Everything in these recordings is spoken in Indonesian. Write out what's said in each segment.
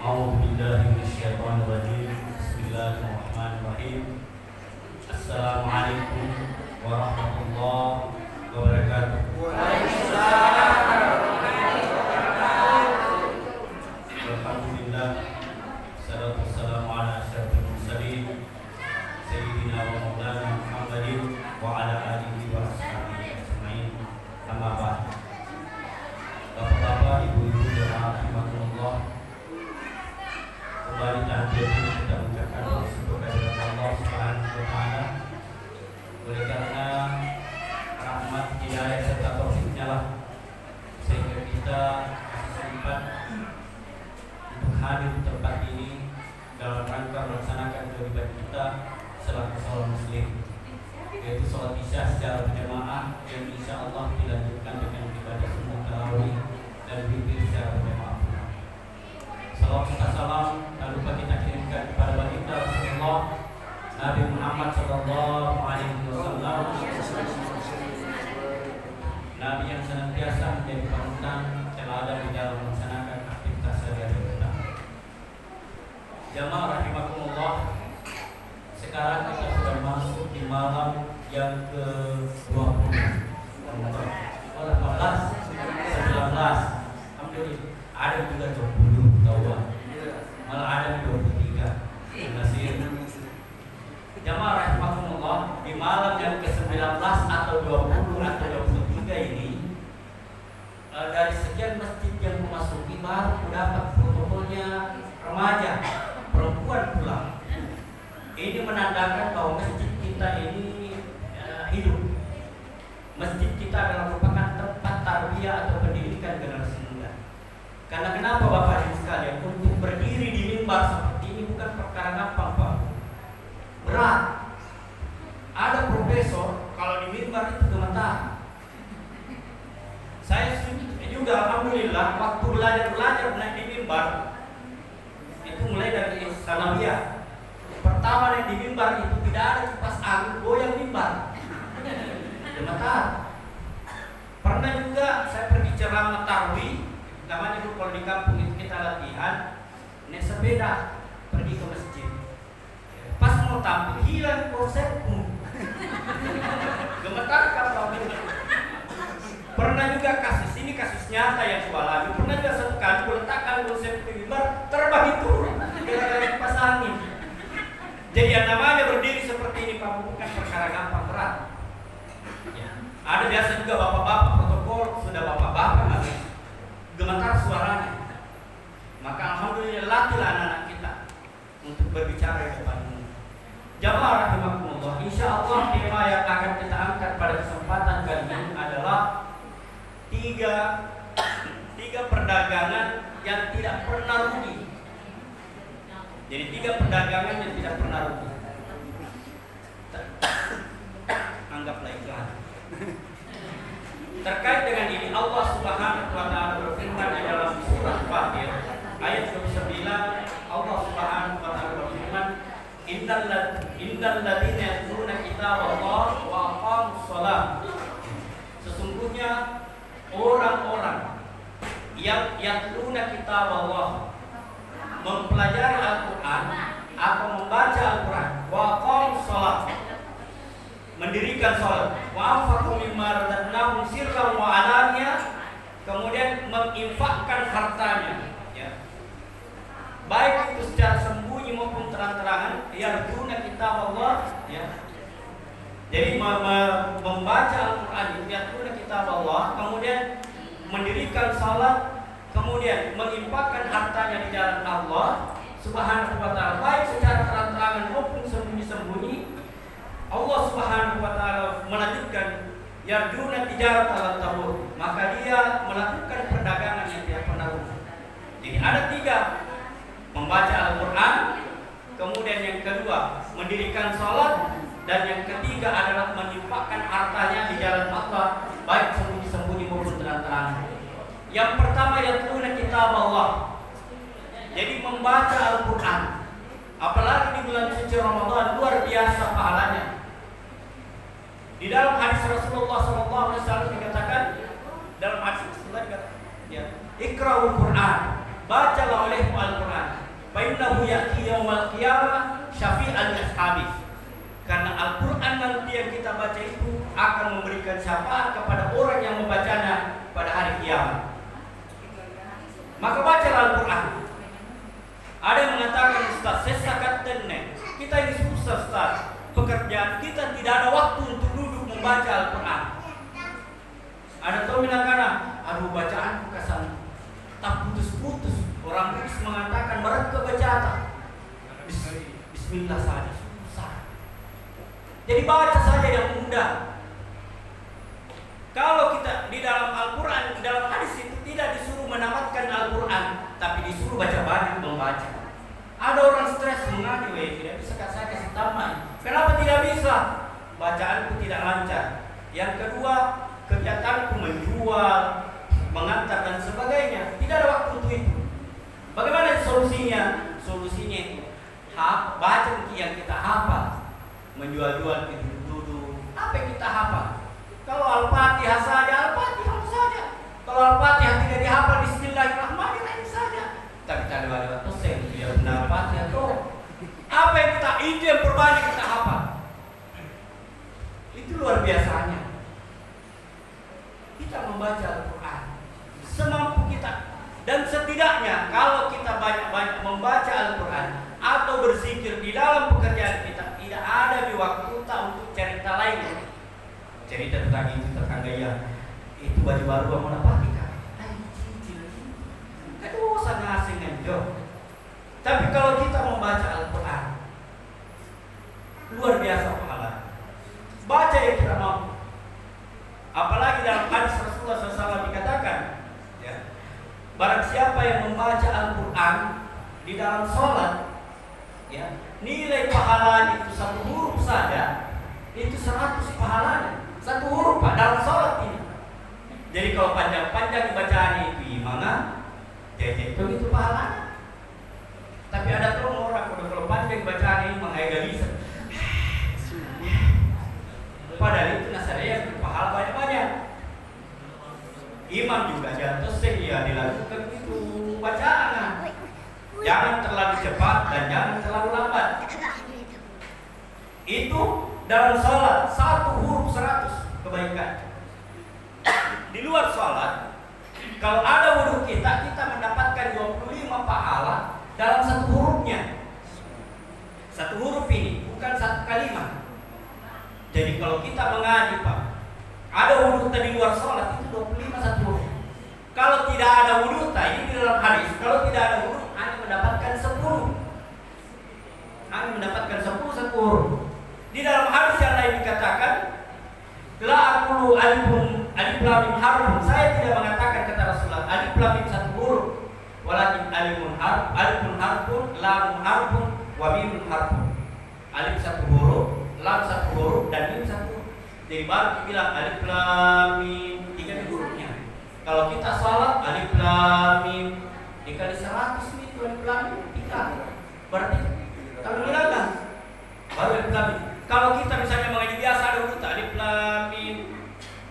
A'udzu billahi minasyaitonir rajim. Bismillahirrahmanirrahim. Assalamualaikum warahmatullahi wabarakatuh. Alhamdulillah, salatu wassalamu ala asyrafil mursalin sayyidina wa maulana Muhammadin wa ala alihi wa ashabihi ajmain. Amma ba'd. Bapak-bapak, ibu-ibu jemaah rahimakumullah, kembali tahajud ini kita ucapkan bersyukur kepada Allah Subhanahu wa taala. Oleh karena rahmat, hidayah serta taufiknya lah sehingga kita sempat untuk hadir di tempat ini dalam rangka melaksanakan kewajiban kita selaku seorang muslim, yaitu sholat isya secara berjamaah yang insya Allah dilanjutkan dengan ibadah sunnah tarawih dan witir secara berjamaah. Salam serta salam tak lupa kita kirimkan kepada baginda Rasulullah Nabi Muhammad sallallahu alaihi wasallam, Nabi yang senantiasa menjadi panutan teladan di dalam melaksanakan aktivitas sehari-hari kita. Jamaah rahimakumullah, sekarang kita sudah masuk di malam yang ke-20. 19, ada juga 20 tawa, malah ada 23. Nasir. Jamaah rahimakumullah, di malam yang ke-19 atau 20 atau 23 ini, dari sekian masjid yang memasuki baru mendapat protokolnya remaja, perempuan pula. Ini menandakan bahwa masjid kita ini hidup. Masjid kita adalah merupakan tempat tarbiyah atau pendidikan generasi muda. Karena kenapa Bapak Ibu sekalian, untuk berdiri di mimbar seperti ini bukan perkara gampang, Pak. Berat. Ada profesor kalau di mimbar itu gemetar. Saya juga alhamdulillah waktu belajar naik di mimbar itu mulai dari sanawiyah. Pertama naik di mimbar itu tidak ada kipas angin, goyang mimbar. Gemetar. Pernah juga saya pergi ceramah tarwih, namanya itu kalau di kampung itu kita latihan naik sepeda pergi ke masjid. Pas mau tampil hilang konsepmu. Gemetar kalau pernah juga kasus ini kasus nyata yang saya alami. Pernah juga satu kali letakkan konsep di mimbar terbang itu gara-gara kipas angin. Jadi yang namanya berdiri seperti ini Pak bukan perkara gampang, berat. Ya. Ada biasa juga bapak-bapak protokol sudah bapak-bapak harus gemetar suaranya. Maka alhamdulillah latihlah anak-anak kita untuk berbicara di depan umum. Jamaah rahimakumullah, insya Allah tema yang akan kita angkat pada kesempatan kali ini adalah tiga perdagangan yang tidak pernah rugi. Jadi 3 perdagangan yang tidak pernah rugi. Anggaplah iklan. Terkait dengan ini Allah Subhanahu wa taala berfirman dalam surah Fatir ayat 29. Allah Subhanahu wa taala berfirman, Innal ladzina yatluna kitaballah wa aqamus shalah. Sesungguhnya orang-orang yang yatluna kitaballah, mempelajari Al-Quran atau membaca Al-Quran, wa aqamus shalah, mendirikan salat, wa anfaqu mimma razaqnahum sirran wa alaniyah, kemudian menginfakkan hartanya, ya, baik itu secara sembunyi maupun terang-terangan, yarjuna kitab Allah, ya. Jadi membaca Al-Quran itu yarjuna kitab Allah, kemudian mendirikan salat, kemudian menginfakkan hartanya di jalan Allah Subhanahu wa taala, baik secara terang-terangan maupun sembunyi-sembunyi. Allah Subhanahu wa taala melanjutkan yarjuna tijaratan lan tabur, maka dia melakukan perdagangan yang tidak pernah rugi. Jadi ada 3, membaca Al-Quran, kemudian yang kedua mendirikan salat, dan yang ketiga adalah menginfakkan hartanya di jalan Allah, baik sembunyi-sembunyi maupun terang-terangan. Yang pertama yatluna kitab Allah. Jadi membaca Al-Quran, apalagi di bulan suci Ramadan, luar biasa pahalanya. Di dalam hadis Rasulullah SAW dikatakan, dalam hadis Rasulullah dikatakan, ya, Iqra'ul Quran, bacalah olehmu Al-Quran. Fa innahu ya'ti yaumal qiyamah syafi'an li ashabi. Karena Al-Quran nanti yang kita baca itu akan memberikan syafaat kepada orang yang membacanya pada hari kiamat. Maka bacalah Al-Quran. Ada yang mengatakan, Ustaz, saya sakat tenek. Kita ini susah, Ustaz. Pekerjaan kita tidak ada waktu untuk duduk membaca Al-Quran. Ada tuh bilang, aduh bacaanku kesan tak putus-putus. Orang Buddhis mengatakan mereka baca Bismillah saja susah. Jadi baca saja yang mudah. Kalau kita di dalam Al-Quran, di dalam hadis itu tidak disuruh menamatkan Al-Quran, tapi disuruh baca banyak membaca. Ada orang stres mengaji, tidak bisa saya kasih tamat. Kenapa tidak bisa? Bacaanku tidak lancar. Yang kedua, kegiatanku menjual, mengantar dan sebagainya. Tidak ada waktu untuk itu. Bagaimana solusinya? Solusinya itu baca yang kita hafal. Menjual-jual itu duduk. Apa yang kita hafal? Kalau Al-Fatihah saja, Al-Fatihah saja. Kalau Al-Fatihah tidak dihafal, Bismillahirrahmanirrahim saja. Tapi tak ada waktu saya dia benar Al-Fatihah tuh. Apa yang kita itu yang perbanyak kita hafal. Itu luar biasanya. Kita membaca Al-Quran semampu kita. Dan setidaknya kalau kita banyak-banyak membaca Al-Quran atau berzikir di dalam pekerjaan kita, tidak ada di waktu kita untuk cerita lain. Cerita tentang itu, tentang gaya itu baju baru yang mana pakai kan? Aduh, sangat asing aja. Tapi kalau kita membaca Al-Quran, luar biasa pahala. Baca yang kita mau. Apalagi dalam hadis Rasulullah SAW dikatakan, ya, barang siapa yang membaca Al-Quran di dalam sholat, ya, nilai pahalanya itu 1 huruf saja, itu 100 pahalanya. 1 huruf Pak dalam sholat ini. Jadi kalau panjang-panjang bacaannya itu gimana? Jadi itu pahalanya. Tapi ada tuh orang kalau panjang bacaannya mengajar bisa. Padahal itu nasarnya itu pahala banyak-banyak. Imam juga jatuh ya dilakukan itu bacaan. Jangan terlalu cepat dan jangan terlalu lambat. Itu dalam sholat 1 huruf 100 kebaikan. Di luar sholat, kalau ada wudhu kita mendapatkan 25 pahala dalam 1 hurufnya. 1 huruf ini bukan 1 kalimat. Jadi kalau kita mengaji Pak, ada wudhu di luar sholat itu 25 1 huruf. Kalau tidak ada wudhu, ini di dalam hadis. Kalau tidak ada wudhu, hanya mendapatkan 10. Hanya mendapatkan 10 1 huruf. Di dalam hadis yang lain dikatakan, la aqulu alif lam mim harfun. Saya tidak mengatakan kata Rasulullah alif lam mim 1 huruf, walakin alifun harfun, lam harfun, wa mim harfun. Alif 1 huruf, lam 1 huruf, dan mim 1 huruf. Jadi baru dibilang alif lam mim 3 hurufnya. Kalau kita salat alif lam mim dikali 100 itu alif lam mim 3. Berarti kalau bilang baru alif lam mim. Kalau kita misalnya mengaji biasa ada huruf alif lam mim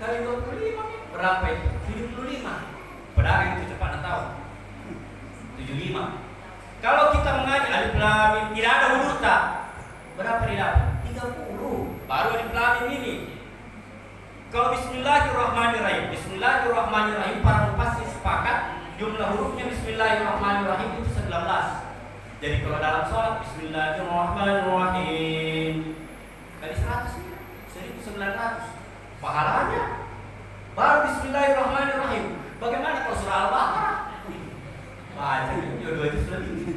kali 25 berapa itu? 75. Padahal itu cepat tahu. 75. Kalau kita mengaji alif lam mim tidak ada huruf berapa dia dapat? 30. Baru alif lam mim ini. Kalau bismillahirrahmanirrahim. Bismillahirrahmanirrahim para pasti sepakat jumlah hurufnya bismillahirrahmanirrahim itu 19. Jadi kalau dalam sholat bismillahirrahmanirrahim kali 100 1900 pahalanya. Baru bismillahirrahmanirrahim. Bagaimana kalau surah Al-Baqarah? Baca dua juz lebih.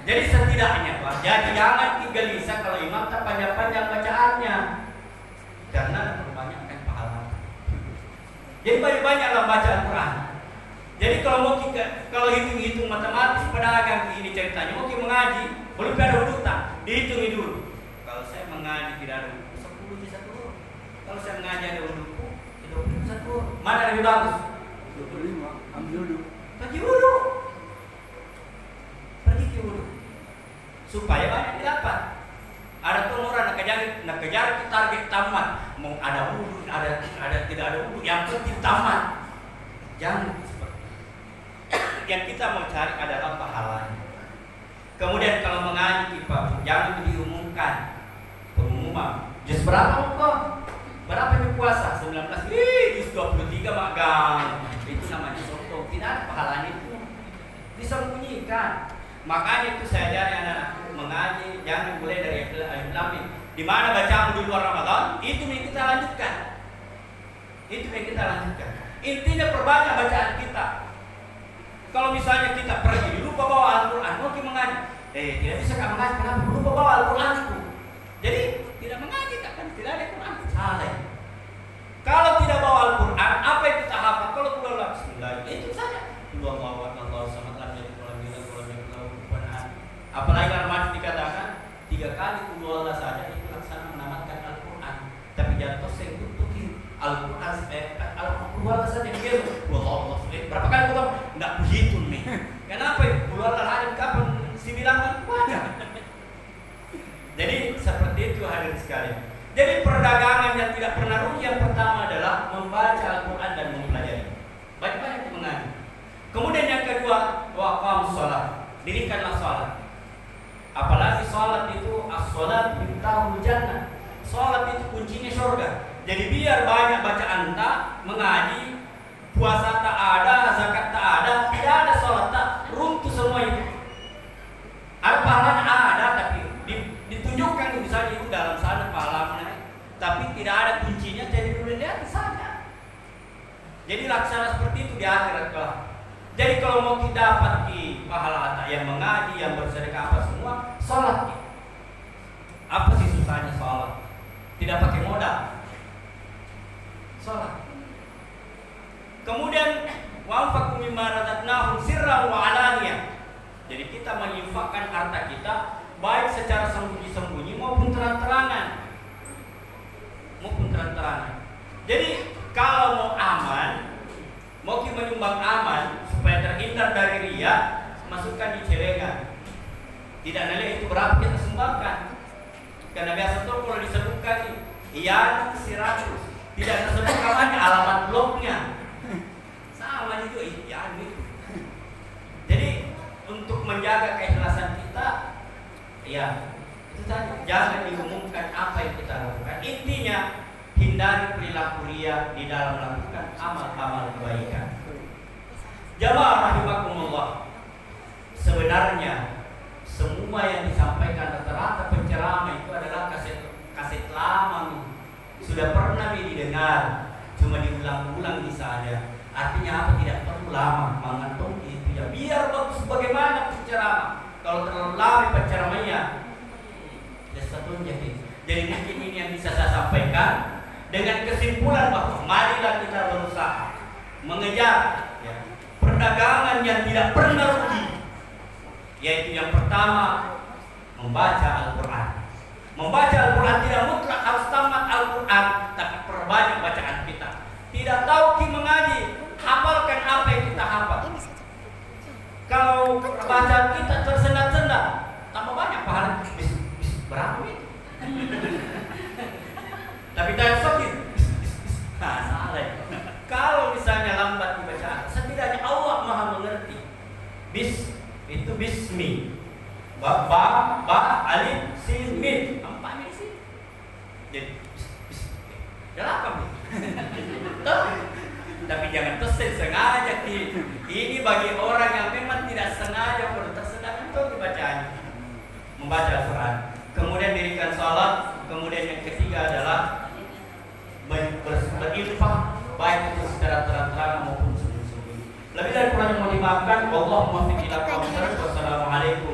Jadi setidaknya Pak, jadi jangan gelisah kalau imam tak panjang-panjang bacaannya, karena memperbanyakkan pahala. Jadi banyak-banyaklah baca Al-Quran. Jadi kalau hitung-hitung matematis pada agama ini ceritanya, mau mengaji, belum ada huruf tak, dihitungi dulu. Kalau saya mengaji tidak ada huruf, 10 di 1 huruf. Kalau saya mengaji ada hurufku, 20 1 huruf. Mana lebih bagus? 25, ambil dulu. Pergi dulu. Pergi dulu. Supaya banyak didapat. Ada tuh orang nak kejar target tamat. Mau ada wudhu, ada tidak ada wudhu, yang penting tamat. Jangan seperti itu. yang kita mau cari adalah pahalanya. Kemudian kalau mengaji kita jangan diumumkan pengumuman. Jus berapa kok? Berapa yang puasa? 19. Jus 23 magang. Itu namanya sombong. Tidak ada pahalanya itu. Disembunyikan. Makanya itu saya ajari anak-anak mengaji jangan mulai dari alif lam mim. Di mana bacamu di luar Ramadan, itu yang kita lanjutkan. Itu yang kita lanjutkan. Intinya perbanyak bacaan kita. Kalau misalnya kita pergi lupa bawa Al-Quran, mau kita mengaji. Tidak bisa kan mengaji, kenapa? Lupa bawa Al-Quranku. Jadi tidak mengaji kan? Tidak ada Quran. Salah. Kalau tidak bawa Al-Quran, apa yang kita hafal? Kalau keluar Bismillah, itu saja. Allah sama apalagi Ramadan dikatakan 3 kali qul Allah saja itu laksana menamatkan Al-Quran. Tapi jangan toseng tutukin Al-Quran qul Allah saja gitu. Allah berapa kali kita enggak begitu nih. Kenapa qul Allah ada kapan 9 baca. Jadi seperti itu hadirin sekalian. Jadi perdagangan yang tidak pernah rugi yang pertama adalah membaca Al-Quran dan mempelajari. Baik-baik mengaji. Kemudian yang kedua, waqamus shalah. Dirikanlah salat. Apalagi salat itu as-salat miftahul jannah. Salat itu kuncinya surga. Jadi biar banyak bacaan tak, mengaji, puasa tak ada, zakat tak ada, tidak ada salat tak, runtuh semua itu. Ada pahalanya ada, tapi ditunjukkan misalnya itu dalam sana pahalanya, tapi tidak ada kuncinya, jadi boleh lihat saja. Jadi laksana seperti itu di akhirat kelak. Jadi kalau mau kita dapat di pahala yang mengaji, yang bersedekah apa semua, salat. Apa sih susahnya salat? Tidak pakai modal. Salat. Kemudian wa'anfaqu mimma razaqnahum sirran wa 'alaniyah. Jadi kita menginfakkan harta kita baik secara sembunyi-sembunyi maupun terang-terangan. Jadi kalau mau aman, mau kita menyumbang aman supaya terhindar dari riya, masukkan di celengan. Tidak nilai itu berapa kita sumbangkan. Karena biasa tuh kalau disebutkan iya 100, tidak tersebut namanya alamat blognya. Sama itu iya gitu. Jadi untuk menjaga keikhlasan kita, ya itu tadi jangan diumumkan apa yang kita lakukan. Intinya hindari perilaku riya di dalam melakukan amal-amal kebaikan. Jamaah rahimakumullah. Sebenarnya semua yang disampaikan rata-rata penceramah itu adalah kaset lama, sudah pernah didengar, cuma diulang-ulang saja. Artinya apa? Tidak perlu lama mengantung itu ya. Biar bagus bagaimana penceramah. Kalau terlalu lama penceramahnya, ya satunya gitu. Jadi mungkin ini yang bisa saya sampaikan dengan kesimpulan bahwa marilah kita berusaha mengejar ya, perdagangan yang tidak pernah rugi. Yaitu yang pertama, membaca Al-Quran. Membaca Al-Quran tidak mutlak harus tamat Al-Quran, tapi perbanyak bacaan kita. Tidak tahu ki mengaji, hafalkan apa yang kita hafal. Kalau bacaan kita tersendat-sendat, tambah banyak pahala. Berapa itu? Tapi tidak sakit. Nah, salah. Kalau misalnya lambat dibacaan, setidaknya Allah Maha mengerti. Itu bismi. Ba alif sin mim. Empat ini sih. Jadi apa? Tapi jangan sengaja ini bagi orang yang memang tidak sengaja perlu tersendat itu dibacanya. Membaca Al-Quran. Kemudian dirikan salat. Kemudian yang ketiga adalah berinfak, baik itu secara terang-terangan maupun sembunyi-sembunyi. Lebih dari kurang yang mau dimaafkan. Allahumma fiqh ila qaum. Wassalamualaikum